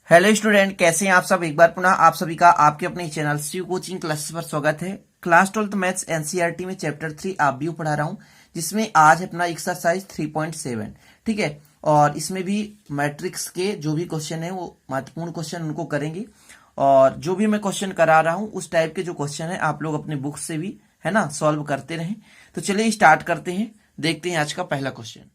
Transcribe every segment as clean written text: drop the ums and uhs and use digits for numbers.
Hello student, कैसे हैं आप सब। एक बार पुनः आप सभी का आपके अपने चैनल शिव कोचिंग क्लासेस पर स्वागत है। क्लास 12 मैथ्स एनसीईआरटी में चैप्टर 3 आप भी पढ़ा रहा हूं, जिसमें आज अपना एक्सरसाइज 3.7 ठीक है। और इसमें भी मैट्रिक्स के जो भी क्वेश्चन है वो महत्वपूर्ण क्वेश्चन उनको करेंगे। और जो भी मैं क्वेश्चन करा रहा हूँ उस टाइप के जो क्वेश्चन है आप लोग अपने बुक से भी है ना सॉल्व करते रहें। तो चलिए स्टार्ट करते हैं, देखते हैं आज का पहला क्वेश्चन।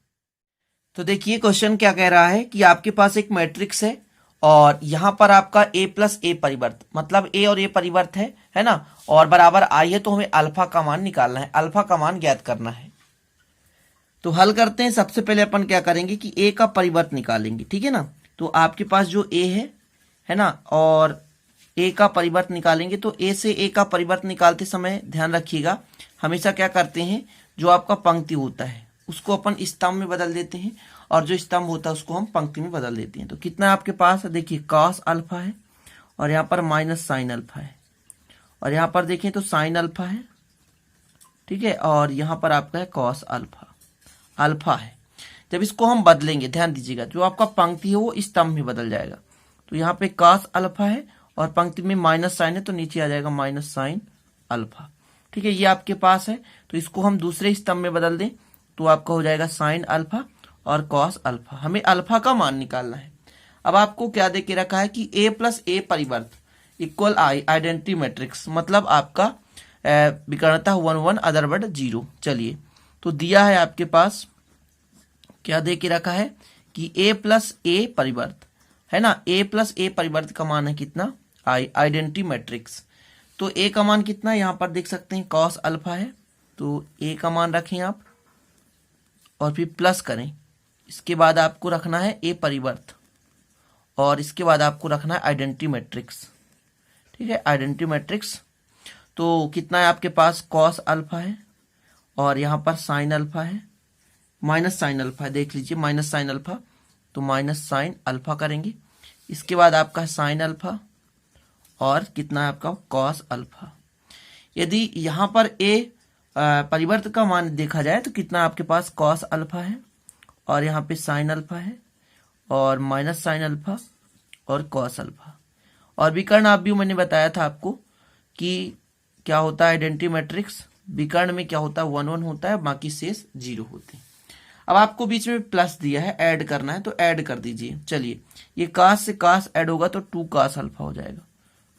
तो देखिए क्वेश्चन क्या कह रहा है कि आपके पास एक मैट्रिक्स है और यहां पर आपका a प्लस ए परिवर्त, मतलब a और a परिवर्त है ना, और बराबर आई है, तो हमें अल्फा का मान निकालना है, अल्फा का मान ज्ञात करना है। तो हल करते हैं। सबसे पहले अपन क्या करेंगे कि a का परिवर्त निकालेंगे, ठीक है ना। तो आपके पास जो a है ना, और a का परिवर्त निकालेंगे। तो a से a का परिवर्त निकालते समय ध्यान रखिएगा, हमेशा क्या करते हैं, जो आपका पंक्ति होता है उसको अपन स्तंभ में बदल देते हैं, और जो स्तंभ होता है उसको हम पंक्ति में बदल देते हैं। तो कितना आपके पास देखिए कॉस अल्फा है, और यहाँ पर माइनस साइन अल्फा है, और यहाँ पर देखें तो साइन अल्फा है, ठीक है, और यहाँ पर आपका है कॉस अल्फा, अल्फा है। जब इसको हम बदलेंगे, ध्यान दीजिएगा, जो आपका पंक्ति है वो स्तंभ में बदल जाएगा। तो यहाँ पे कॉस अल्फा है और पंक्ति में माइनस साइन है, तो नीचे आ जाएगा माइनस साइन अल्फा, ठीक है, ये आपके पास है। तो इसको हम दूसरे स्तंभ में बदल दें तो आपका हो जाएगा साइन अल्फा और कॉस अल्फा। हमें अल्फा का मान निकालना है। अब आपको क्या दे के रखा है कि a प्लस ए परिवर्त इक्वल आइडेंटिटी मैट्रिक्स, मतलब आपका विकर्णता 1 1 अदरवर्ड 0। चलिए, तो दिया है आपके पास, क्या दे के रखा है कि a प्लस ए परिवर्त है ना, a प्लस ए परिवर्त का मान है कितना, आइडेंटिटी मैट्रिक्स। तो a का मान कितना है, यहां पर देख सकते हैं कॉस अल्फा है, तो a का मान रखें आप और फिर प्लस करें। इसके बाद आपको रखना है ए परिवर्त, और इसके बाद आपको रखना है आइडेंटिटी मैट्रिक्स, ठीक है, आइडेंटिटी मैट्रिक्स। तो कितना है आपके पास, कॉस अल्फा है और यहाँ पर साइन अल्फा है, माइनस साइन अल्फा है, देख लीजिए माइनस साइन अल्फा, तो माइनस साइन अल्फा करेंगे। इसके बाद आपका साइन अल्फा और कितना है आपका कॉस अल्फा। यदि यहाँ पर ए परिवर्त का मान देखा जाए तो कितना आपके पास कॉस अल्फा है, और यहाँ पे साइन अल्फा है, और माइनस साइन अल्फा और कॉस अल्फा। और विकर्ण आप भी मैंने बताया था आपको कि क्या होता है आइडेंटिटी मैट्रिक्स, विकर्ण में क्या होता है 1 1 होता है, बाकी शेष 0 होते हैं। अब आपको बीच में प्लस दिया है, ऐड करना है, तो ऐड कर दीजिए। चलिए, ये कास से कास ऐड होगा तो 2 कास अल्फा हो जाएगा,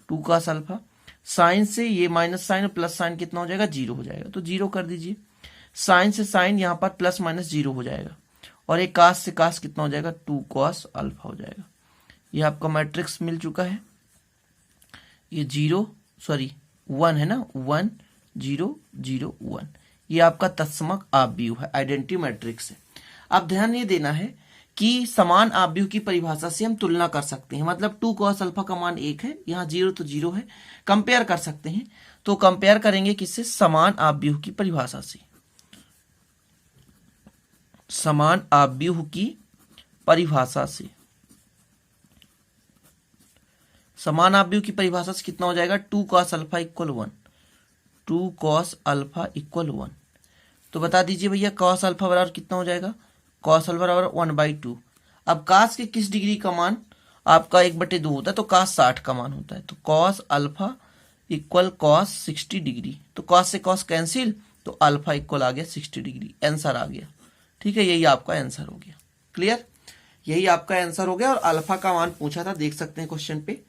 2 कास अल्फा। साइन से ये माइनस साइन प्लस साइन कितना हो जाएगा, 0 हो जाएगा, तो 0 कर दीजिए। साइन से साइन यहाँ पर प्लस माइनस 0 हो जाएगा, और एक कास से कास कितना हो जाएगा, 2 कॉस अल्फा हो जाएगा। ये आपका मैट्रिक्स मिल चुका है। ये 1 है ना, 1 0 0 1, ये आपका तत्समक आव्यूह है, आइडेंटिटी मैट्रिक्स है। अब ध्यान ये देना है कि समान आव्यूह की परिभाषा से हम तुलना कर सकते हैं, मतलब 2 कॉस अल्फा का मान 1 है, यहाँ 0 तो 0 है, कंपेयर कर सकते हैं। तो कंपेयर करेंगे किससे, समान आव्यूह की परिभाषा से, समान आव्यूह की परिभाषा से। समान आव्यूह की परिभाषा से कितना हो जाएगा, 2 cos alpha equal 1, 2 cos alpha equal 1। तो बता दीजिए भैया कॉस अल्फा बराबर कितना हो जाएगा, कॉस अल्फा बराबर 1/2। अब कास के किस डिग्री का मान आपका 1/2 होता है, तो कास 60 का मान होता है, तो cos alpha equal cos 60 degree. तो कॉस से कॉस कैंसिल, तो अल्फा इक्वल आ गया 60 डिग्री, आंसर आ गया, ठीक है, यही आपका आंसर हो गया। क्लियर, यही आपका आंसर हो गया। और अल्फा का मान पूछा था, देख सकते हैं क्वेश्चन पे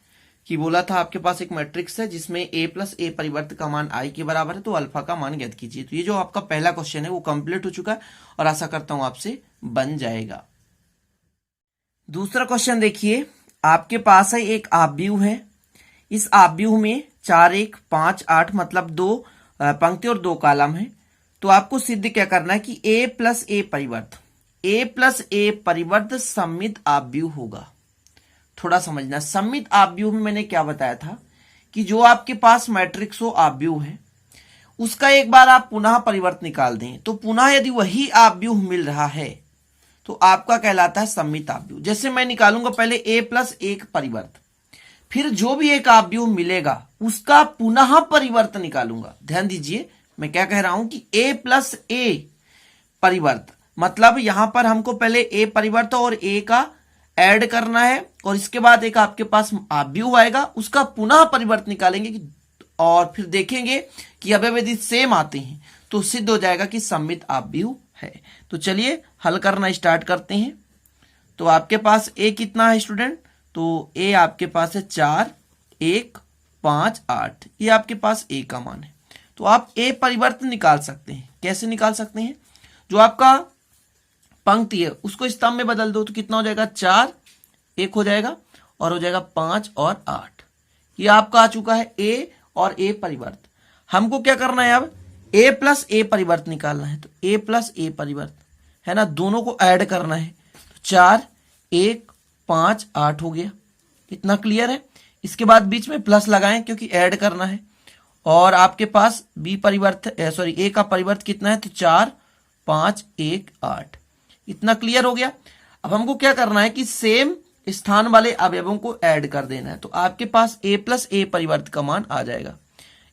कि बोला था आपके पास एक मैट्रिक्स है जिसमें a प्लस ए परिवर्त का मान i के बराबर है, तो अल्फा का मान ज्ञात कीजिए। तो ये जो आपका पहला क्वेश्चन है वो कंप्लीट हो चुका है, और आशा करता हूं आपसे बन जाएगा। दूसरा क्वेश्चन देखिए, आपके पास है एक आव्यूह है, इस आव्यूह में 4 1 5 8 मतलब 2 पंक्ति और 2 कॉलम है। तो आपको सिद्ध क्या करना है कि a प्लस ए परिवर्त सममित आव्यूह होगा। थोड़ा समझना, सममित आव्यूह में मैंने क्या बताया था कि जो आपके पास मैट्रिक्स हो आव्यूह है, उसका एक बार आप पुनः परिवर्त निकाल दें, तो पुनः यदि वही आव्यूह मिल रहा है तो आपका कहलाता है सममित आव्यूह। जैसे मैं निकालूंगा पहले a प्लस एक परिवर्त, फिर जो भी एक आव्यूह मिलेगा उसका पुनः परिवर्त निकालूंगा। ध्यान दीजिए मैं क्या कह रहा हूं कि a प्लस ए परिवर्त, मतलब यहां पर हमको पहले a परिवर्त और a का ऐड करना है, और इसके बाद एक आपके पास आव्यूह आएगा, उसका पुनः परिवर्त निकालेंगे और फिर देखेंगे कि अवयव यदि सेम आते हैं तो सिद्ध हो जाएगा कि सम्मित आव्यूह है। तो चलिए हल करना स्टार्ट करते हैं। तो आपके पास ए कितना है स्टूडेंट? तो ए आपके पास है 4, 1, 5, 8। ये आपके पास ए का मान है। तो आप ए परिवर्तन निकाल सकते हैं। कैसे निकाल सकते हैं? जो आपका पंक्ति है उसको स्तंभ में बदल दो तो कितना हो जाएगा? 4, 1 हो जाएगा और हो जाएगा 5 और 8। ये आपका आ चुका है ए और ए परिवर्त। हमको क्या करना है? अब ए प्लस ए परिवर्त निकालना है। तो ए प्लस ए परिवर्त है ना, दोनों को ऐड करना है। तो 4, 1, 5, 8 हो गया। इतना क्लियर है? इसके बाद बीच में प्लस लगाएं क्योंकि ऐड करना है। और आपके पास बी परिवर्त ए का परिवर्त कितना है? तो 4, 5, 1, 8। इतना क्लियर हो गया। अब हमको क्या करना है कि सेम स्थान वाले अवयवों को ऐड कर देना है। तो आपके पास ए प्लस ए परिवर्त का मान आ जाएगा।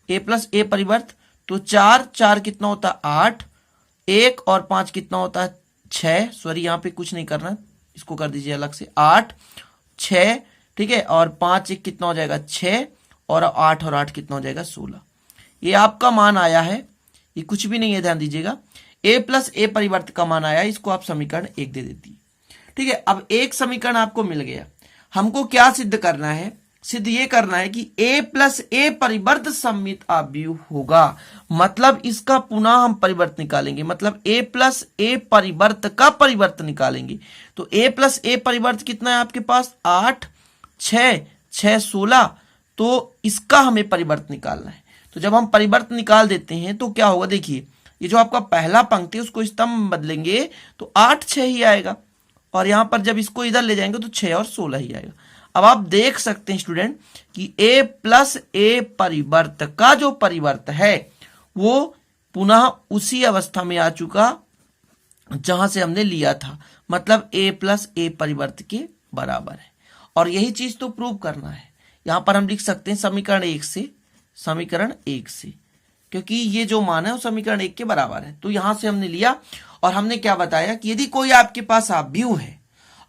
ए प्लस ए परिवर्त, तो 4, 4 कितना होता है? 8, 1 और 5 कितना होता है? 6। सॉरी यहाँ पे कुछ नहीं करना, इसको कर दीजिए अलग से। 8, 6, ठीक है, और 5, 1 कितना हो जाएगा? 6 और 8 और 8 कितना हो जाएगा? 16। ये आपका मान आया है, ये कुछ भी नहीं है, ध्यान दीजिएगा। ए प्लस ए परिवर्त का मान आया, इसको आप समीकरण 1 दे देती है। ठीक है, अब एक समीकरण आपको मिल गया। हमको क्या सिद्ध करना है? सिद्ध ये करना है कि a प्लस ए परिवर्त सम्मित आव्यूह होगा। मतलब इसका पुनः हम परिवर्त निकालेंगे, मतलब a प्लस ए परिवर्त का परिवर्त निकालेंगे। तो a प्लस ए परिवर्त कितना है आपके पास? 8, 6, 6, 16। तो इसका हमें परिवर्त निकालना है। तो जब हम परिवर्त निकाल देते हैं तो क्या होगा? देखिए, ये जो आपका पहला पंक्ति है उसको स्तंभ में बदलेंगे तो 8, 6 ही आएगा, और यहां पर जब इसको इधर ले जाएंगे तो 6 और 16 ही आएगा। अब आप देख सकते हैं स्टूडेंट कि a प्लस ए परिवर्त का जो परिवर्त है वो पुनः उसी अवस्था में आ चुका जहां से हमने लिया था, मतलब a प्लस ए परिवर्त के बराबर है। और यही चीज तो प्रूव करना है। यहां पर हम लिख सकते हैं समीकरण 1 से, समीकरण 1 से, क्योंकि ये जो मान है वो समीकरण 1 के बराबर है। तो यहां से हमने लिया और हमने क्या बताया कि यदि कोई आपके पास आव्यूह है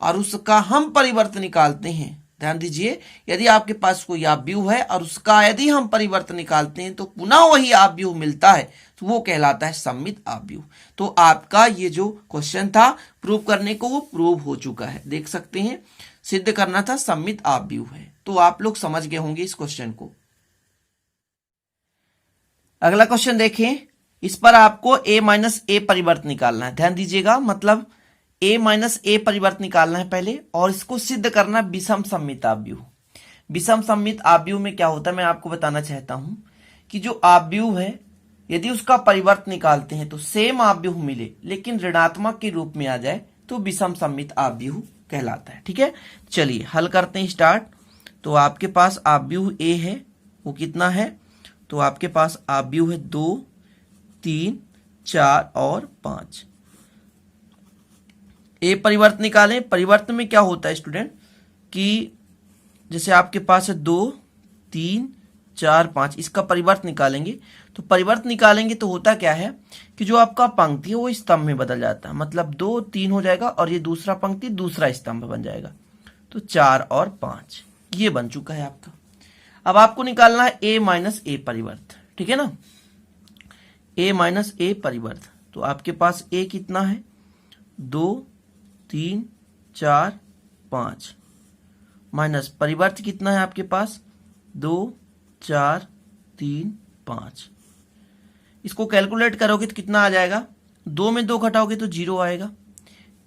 और उसका हम परिवर्त निकालते हैं, ध्यान दीजिए, यदि आपके पास कोई आव्यूह है और उसका यदि हम परिवर्त निकालते हैं तो पुनः वही आव्यूह मिलता है, तो वो कहलाता है सम्मित आव्यूह। तो आपका ये जो क्वेश्चन था प्रूव करने को, वो प्रूव हो चुका है। देख सकते हैं, सिद्ध करना था सम्मित आव्यूह है। तो आप लोग समझ गए होंगे इस क्वेश्चन को। अगला क्वेश्चन देखें। इस पर आपको a माइनस ए परिवर्त निकालना है। ध्यान दीजिएगा, मतलब a माइनस ए परिवर्त निकालना है पहले, और इसको सिद्ध करना विषम सम्मित आव्यूह। विषम सम्मित आव्यूह में क्या होता है मैं आपको बताना चाहता हूं कि जो आव्यूह है यदि उसका परिवर्त निकालते हैं तो सेम आव्यूह मिले लेकिन ऋणात्मक के रूप में आ जाए तो विषम सम्मित आव्यूह कहलाता है। ठीक है, चलिए हल करते हैं स्टार्ट। तो आपके पास आव्यूह a है, वो कितना है? तो आपके पास आव्यूह है 2, 3, 4 और 5। ए परिवर्त निकालें। परिवर्त में क्या होता है स्टूडेंट कि जैसे आपके पास है 2, 3, 4, 5, इसका परिवर्त निकालेंगे। तो परिवर्त निकालेंगे तो होता क्या है कि जो आपका पंक्ति है वो स्तंभ में बदल जाता है, मतलब 2, 3 हो जाएगा और ये दूसरा पंक्ति दूसरा स्तंभ बन जाएगा। तो 4 और 5 ये बन चुका है आपका। अब आपको निकालना है a माइनस ए परिवर्त। ठीक है ना, a माइनस ए परिवर्त। तो आपके पास a कितना है? 2, 3, 4, 5 माइनस परिवर्त कितना है आपके पास? 2, 4, 3, 5। इसको कैलकुलेट करोगे तो कितना आ जाएगा? 2 में 2 घटाओगे तो 0 आएगा,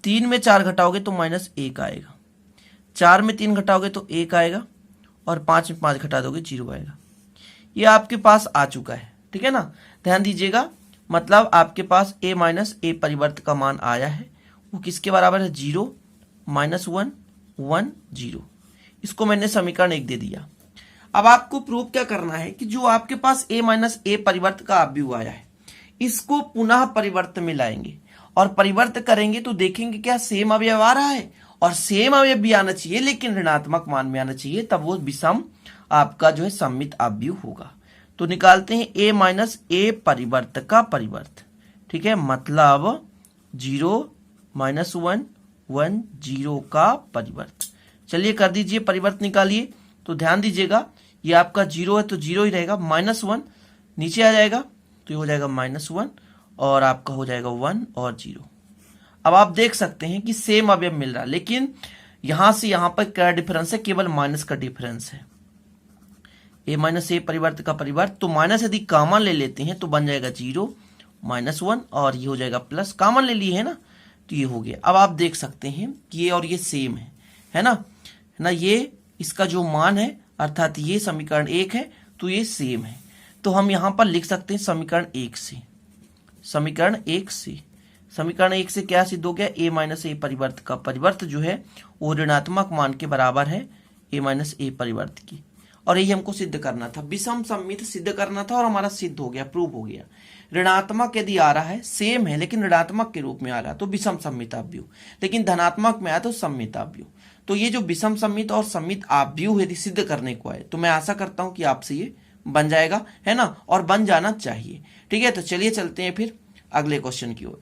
3 में 4 घटाओगे तो -1 आएगा, 4 में 3 घटाओगे तो 1 आएगा, और 5 में 5 घटा दोगे 0 आएगा। ये आपके पास आ चुका है। ठीक है ना, ध्यान दीजिएगा, मतलब आपके पास a माइनस ए परिवर्त का मान आया है, वो किसके बराबर है? 0, -1, 1, 0। इसको मैंने समीकरण 1 दे दिया। अब आपको प्रूव क्या करना है कि जो आपके पास a माइनस ए परिवर्त का आव्यूह आया है इसको पुनः परिवर्त में लाएंगे और परिवर्त करेंगे तो देखेंगे क्या सेम अवयव आ रहा है, और सेम अवयव भी आना चाहिए लेकिन ऋणात्मक मान में आना चाहिए, तब वो विषम आपका जो है सम्मित आव्यूह होगा। तो निकालते हैं a माइनस ए परिवर्त का परिवर्त। ठीक है, मतलब 0, -1, 1, 0 का परिवर्त। चलिए कर दीजिए, परिवर्त निकालिए। तो ध्यान दीजिएगा ये आपका 0 है तो 0 ही रहेगा, -1 नीचे आ जाएगा तो ये हो जाएगा -1 और आपका हो जाएगा 1 और 0। अब आप देख सकते हैं कि सेम अवयव मिल रहा है, लेकिन यहां से यहां पर क्या डिफरेंस है, केवल माइनस का डिफरेंस है। a माइनस ए परिवर्त का परिवर्त, तो माइनस यदि कॉमन ले लेते हैं तो बन जाएगा 0 -1 और ये हो जाएगा प्लस, कॉमन ले लिए है ना तो ये हो गया। अब आप देख सकते हैं कि ये और ये सेम है ना, ये इसका जो मान है अर्थात ये समीकरण 1 है तो ये सेम है। तो हम यहां पर लिख सकते हैं समीकरण 1 से, समीकरण 1 से क्या सिद्ध हो गया, a माइनस ए परिवर्त का परिवर्त जो है वो ऋणात्मक मान के बराबर है a माइनस ए परिवर्त की। और यही हमको सिद्ध करना था, विषम सम्मित सिद्ध करना था और हमारा सिद्ध हो गया, प्रूव हो गया। ऋणात्मक यदि आ रहा है, सेम है लेकिन ऋणात्मक के रूप में आ रहा है तो विषम सम्मित आव्यूह, लेकिन धनात्मक में आया तो सम्मित आव्यूह। तो ये जो विषम सम्मित और सम्मित आव्यूह यदि सिद्ध करने को आए तो मैं आशा करता हूं कि आपसे ये बन जाएगा, है ना, और बन जाना चाहिए। ठीक है, तो चलिए चलते हैं फिर अगले क्वेश्चन की ओर।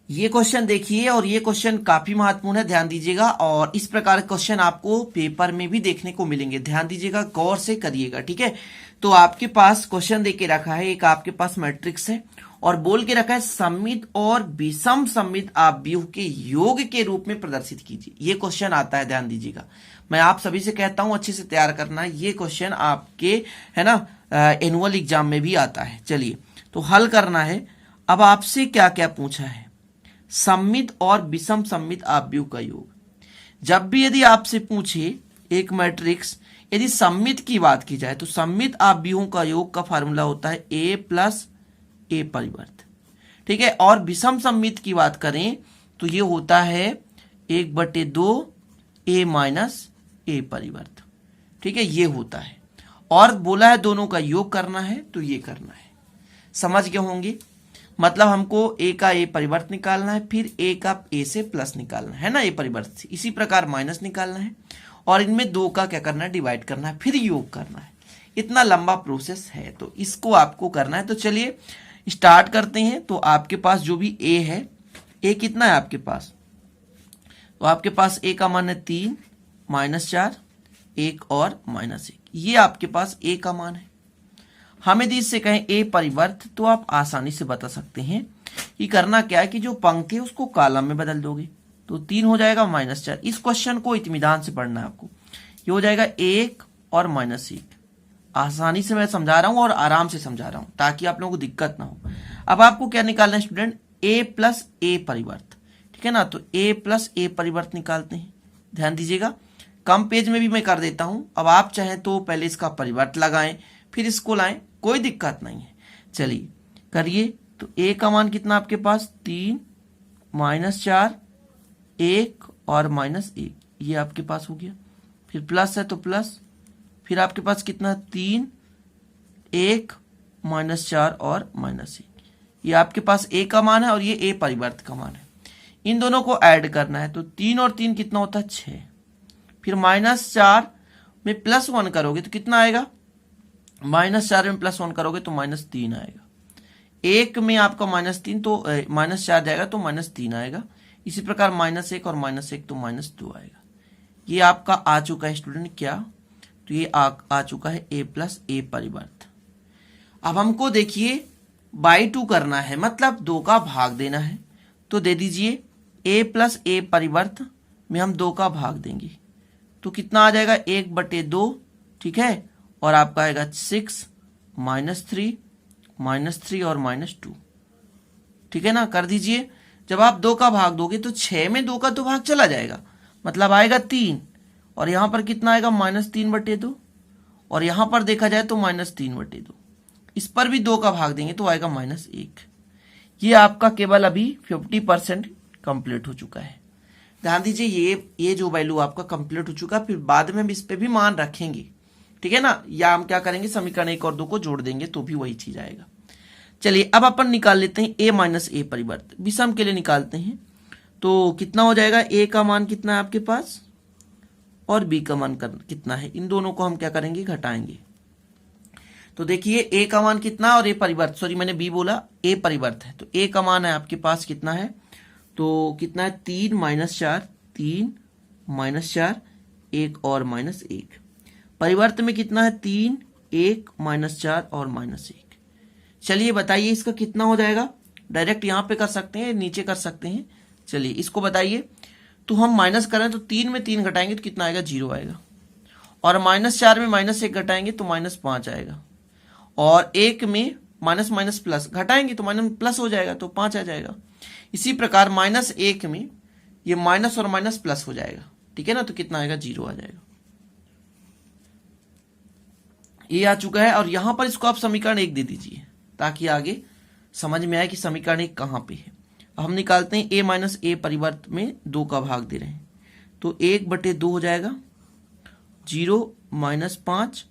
ये क्वेश्चन देखिए और ये क्वेश्चन काफी महत्वपूर्ण है, ध्यान दीजिएगा। और इस प्रकार के क्वेश्चन आपको पेपर में भी देखने को मिलेंगे, ध्यान दीजिएगा, गौर से करिएगा। ठीक है, तो आपके पास क्वेश्चन देके रखा है, एक आपके पास मैट्रिक्स है और बोल के रखा है सम्मित और विषम सम्मित आव्यूह के योग के रूप में प्रदर्शित कीजिए। ये क्वेश्चन आता है, ध्यान दीजिएगा। मैं आप सभी से कहता हूं अच्छे से तैयार करना है, ये क्वेश्चन आपके है ना एनुअल एग्जाम में भी आता है। चलिए तो हल करना है। अब आपसे क्या क्या पूछा है, सम्मित और विषम सम्मित आव्यूह का योग। जब भी यदि आपसे पूछे एक मैट्रिक्स, यदि सम्मित की बात की जाए तो सम्मित आव्यूहों का योग का फार्मूला होता है a प्लस ए परिवर्त। ठीक है, और विषम सम्मित की बात करें तो ये होता है 1/2 a माइनस ए परिवर्त। ठीक है, ये होता है। और बोला है दोनों का योग करना है तो ये करना है, समझ गए होंगे। मतलब हमको a का a परिवर्त निकालना है, फिर a का a से प्लस निकालना है ना, a परिवर्त से, इसी प्रकार माइनस निकालना है और इनमें 2 का क्या करना है, डिवाइड करना है, फिर योग करना है। इतना लंबा प्रोसेस है तो इसको आपको करना है। तो चलिए स्टार्ट करते हैं। तो आपके पास जो भी a है, a कितना है आपके पास, तो आपके पास a का मान है 3 -4 1 और -1, ये आपके पास a का मान है। हम यदि इससे कहें a परिवर्त तो आप आसानी से बता सकते हैं कि करना क्या है कि जो पंक्ति है उसको कॉलम में बदल दोगे तो 3 हो जाएगा -4। इस क्वेश्चन को इत्मीनान से पढ़ना है आपको। ये हो जाएगा 1 और -1। आसानी से मैं समझा रहा हूं और आराम से समझा रहा हूं ताकि आप लोगों को दिक्कत ना हो। अब आपको क्या निकालना है स्टूडेंट, a प्लस ए परिवर्त। ठीक है ना, तो a प्लस ए परिवर्त निकालते हैं। ध्यान दीजिएगा, कम पेज में भी मैं कर देता हूं। अब आप चाहें तो पहले इसका परिवर्त लगाएं फिर इसको लाएं, कोई दिक्कत नहीं है। चलिए करिए। तो a का मान कितना आपके पास, 3 -4 1 और -1, ये आपके पास हो गया। फिर प्लस है तो प्लस, फिर आपके पास कितना 3 1 -4 और -1, ये आपके पास a का मान है और ये a परिवर्त का मान है। इन दोनों को ऐड करना है तो 3 और 3 कितना होता है 6। फिर -4 में +1 करोगे तो कितना आएगा, -4 में +1 करोगे तो -3 आएगा। 1 में आपका -3 तो -4 जाएगा तो -3 आएगा। इसी प्रकार -1 और -1 तो -2 आएगा। ये आपका आ चुका है स्टूडेंट क्या, तो ये आ चुका है a प्लस ए परिवर्त। अब हमको देखिए बाई 2 करना है, मतलब 2 का भाग देना है। तो दे दीजिए a प्लस ए परिवर्त में हम 2 का भाग देंगे तो कितना आ जाएगा 1/2। ठीक है, और आपका आएगा 6 -3 और -2। ठीक है ना, कर दीजिए। जब आप 2 का भाग दोगे तो 6 में 2 का तो भाग चला जाएगा, मतलब आएगा 3, और यहां पर कितना आएगा -3/2, और यहां पर देखा जाए तो -3/2। इस पर भी 2 का भाग देंगे तो आएगा -1। ये आपका केवल अभी 50% कंप्लीट हो चुका है। ध्यान दीजिए, ये जो वैल्यू आपका कंप्लीट हो चुका है, फिर बाद में हम इस पे भी मान रखेंगे। ठीक है ना, या हम क्या करेंगे, समीकरण 1 और 2 को जोड़ देंगे तो भी वही चीज आएगा। चलिए अब अपन निकाल लेते हैं a माइनस ए परिवर्त, विषम के लिए निकालते हैं। तो कितना हो जाएगा, a का मान कितना है आपके पास और b का मान कितना है, इन दोनों को हम क्या करेंगे, घटाएंगे। तो देखिए a का मान कितना और a परिवर्त, सॉरी मैंने b बोला, a परिवर्त है, तो a का मान है आपके पास कितना है, तो कितना है 3 -4 3 -4, 1 और -1। परिवर्त में कितना है 3, 1, -4 और -1। चलिए बताइए इसका कितना हो जाएगा। डायरेक्ट यहां पे कर सकते हैं, नीचे कर सकते हैं। चलिए इसको बताइए। तो हम माइनस करें तो 3 में 3 घटाएंगे तो कितना आएगा, 0 आएगा। और -4 में -1 घटाएंगे तो -5 आएगा। और 1 में माइनस माइनस प्लस घटाएंगे तो माइनस प्लस हो जाएगा तो 5 आ जाएगा। इसी प्रकार -1 में ये माइनस और माइनस प्लस हो जाएगा, ठीक है ना, तो कितना आएगा, 0 आ जाएगा। ये आ चुका है। और यहां पर इसको आप समीकरण 1 दे दीजिए ताकि आगे समझ में आए कि समीकरण 1 कहां पे है। हम निकालते हैं a - a परिवर्त में 2 का भाग दे रहे हैं तो 1/2 हो जाएगा। 0 - 5,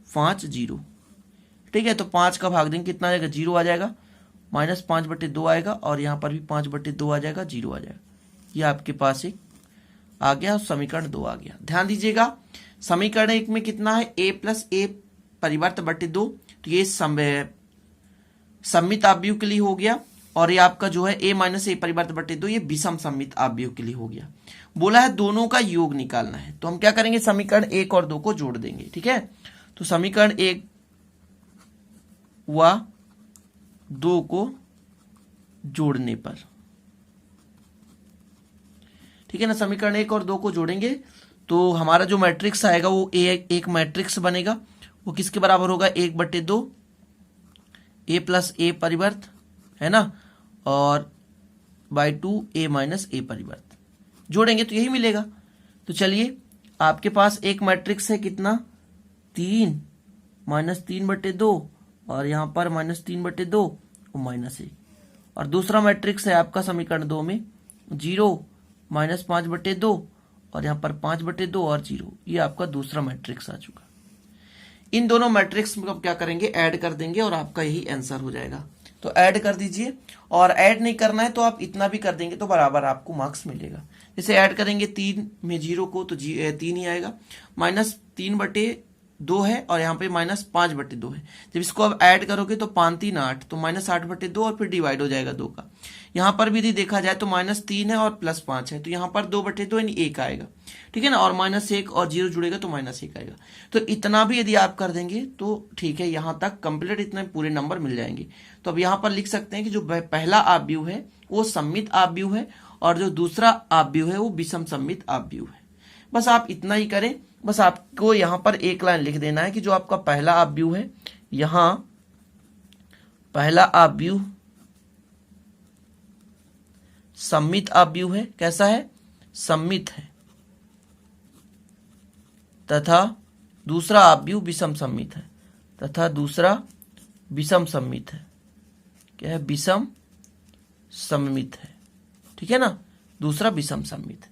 5 0, ठीक है। तो 5 का भाग देंगे कितना आ जाएगा, 0 आ जाएगा। -5/2 आएगा और यहाँ पर भी 5/2 आ जाएगा, 0 आ जाएगा। ये आपके पास एक आ गया और समीकरण 2 आ गया। ध्यान दीजिएगा समीकरण 1 में कितना है, a + a परिवर्त बटे 2, तो ये सममित आव्यूह के लिए हो गया। और ये आपका जो है a - a परिवर्त बटे 2 ये विषम सममित आव्यूह के लिए हो गया। बोला है दोनों का योग निकालना है तो हम क्या करेंगे, समीकरण 1 और 2 को जोड़ देंगे, ठीक है। तो समीकरण 1 व 2 को जोड़ने पर, ठीक है ना, समीकरण 1 और 2 को जोड़ेंगे तो हमारा जो मैट्रिक्स आएगा वो एक मैट्रिक्स बनेगा। वो किसके बराबर होगा, 1/2 a + a परिवर्त, है ना, और /2 a - a परिवर्त। जोड़ेंगे तो यही मिलेगा। तो चलिए आपके पास एक मैट्रिक्स है कितना, 3 -3/2 और यहां पर -3/2 और -1। और दूसरा मैट्रिक्स है आपका समीकरण 2 में 0 -5/2 और यहां पर 5/2 और 0। ये आपका दूसरा मैट्रिक्स आ चुका। इन दोनों मैट्रिक्स में आप क्या करेंगे, ऐड कर देंगे और आपका यही आंसर हो जाएगा। तो ऐड कर दीजिए। और ऐड नहीं करना है तो आप इतना भी कर देंगे तो बराबर आपको मार्क्स मिलेगा। जैसे ऐड करेंगे 3 में 0 को तो 3 ही आएगा। -3/2 है और यहाँ पे -5/2 है। जब इसको अब ऐड करोगे तो 5 3 8 तो -8/2 और फिर डिवाइड हो जाएगा 2 का। यहाँ पर भी यदि देखा जाए तो -3 है और +5 है तो यहाँ पर 2/2 यानी 1 आएगा, ठीक है ना। और -1 और 0 जुड़ेगा तो -1 आएगा। तो इतना भी यदि आप कर देंगे तो ठीक है, यहाँ तक कंप्लीट इतने पूरे नंबर मिल जाएंगे। तो अब यहाँ पर लिख सकते हैं कि जो पहला आव्यूह है वो सममित आव्यूह है और जो दूसरा आव्यूह है वो विषम सममित आव्यूह है। बस आप इतना ही करें। बस आपको यहां पर एक लाइन लिख देना है कि जो आपका पहला आव्यूह है, यहां पहला आव्यूह सममित आव्यूह है। कैसा है, सममित है। तथा दूसरा आव्यूह विषम सममित है। तथा दूसरा विषम सममित है। क्या है, विषम सममित है, ठीक है ना। दूसरा विषम सममित।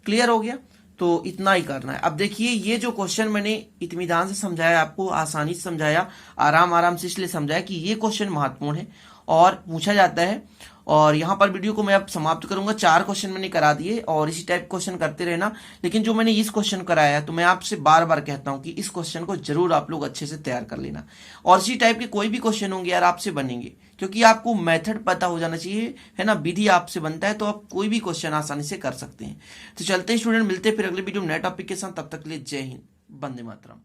क्लियर हो गया। तो इतना ही करना है। अब देखिए ये जो क्वेश्चन मैंने इत्मीनान से समझाया, आपको आसानी से समझाया, आराम आराम से इसलिए समझाया कि ये क्वेश्चन महत्वपूर्ण है और पूछा जाता है। और यहाँ पर वीडियो को मैं अब समाप्त करूंगा। 4 क्वेश्चन मैंने करा दिए और इसी टाइप क्वेश्चन करते रहना। लेकिन जो मैंने इस क्वेश्चन कराया तो मैं आपसे बार बार कहता हूं कि इस क्वेश्चन को जरूर आप लोग अच्छे से तैयार कर लेना। और इसी टाइप के कोई भी क्वेश्चन होंगे यार आपसे बनेंगे, क्योंकि आपको मेथड पता हो जाना चाहिए, है ना। विधि आपसे बनता है तो आप कोई भी क्वेश्चन आसानी से कर सकते हैं। तो चलते हैं स्टूडेंट, मिलते हैं फिर अगले वीडियो में नए टॉपिक के साथ। तब तक के लिए जय हिंद, वंदे मातरम।